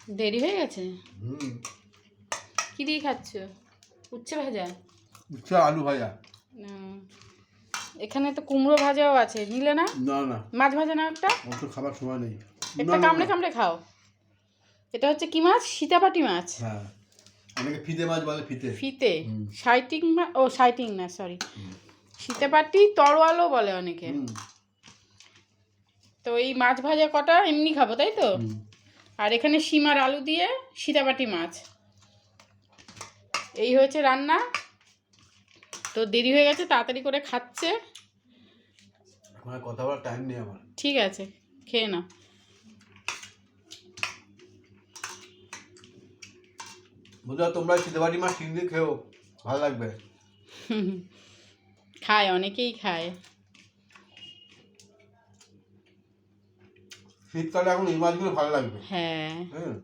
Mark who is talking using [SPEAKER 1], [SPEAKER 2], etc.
[SPEAKER 1] দেরি হয়ে গেছে।
[SPEAKER 2] হুম।
[SPEAKER 1] কি দিয়ে খাচ্ছ? উচ্ছে ভাজা?
[SPEAKER 2] উচ্ছে আলু ভাজা।
[SPEAKER 1] এখানে তো কুমড়ো ভাজাও আছে, নিলে না?
[SPEAKER 2] না না,
[SPEAKER 1] মাছ ভাজা না একটা?
[SPEAKER 2] আমার তো খাবার সময় নেই।
[SPEAKER 1] একটা কামড়ে কামড়ে খাও। এটা হচ্ছে কি মাছ? সীতাপাটি মাছ।
[SPEAKER 2] হ্যাঁ, অনেকে ফিতে মাছ বলে। ফিতে
[SPEAKER 1] ফিতে? সাইটিং না, ও সাইটিং না, সরি, সীতাপাটি তরোয়ালও বলে অনেকে। তো এই মাছ ভাজা কটা এমনি খাবো, তাই তো? আর এখানে শিম আর আলু দিয়ে সীতাপাটি মাছ। এই হয়েছে রান্না। তো দেরি হয়ে গেছে, তাড়াতাড়ি করে খাচ্ছে।
[SPEAKER 2] এখন কথা বলার টাইম নেই আমার।
[SPEAKER 1] ঠিক আছে, খেয়ে নাও।
[SPEAKER 2] বুঝলা, তোমরা সীতাপাটি মাছ শিং দিয়ে খেও, ভালো লাগবে।
[SPEAKER 1] খায়, অনেকেই খায়।
[SPEAKER 2] শীতকালে এখন এই মাছগুলো ভালো লাগবে।
[SPEAKER 1] হ্যাঁ।
[SPEAKER 2] হ্যাঁ।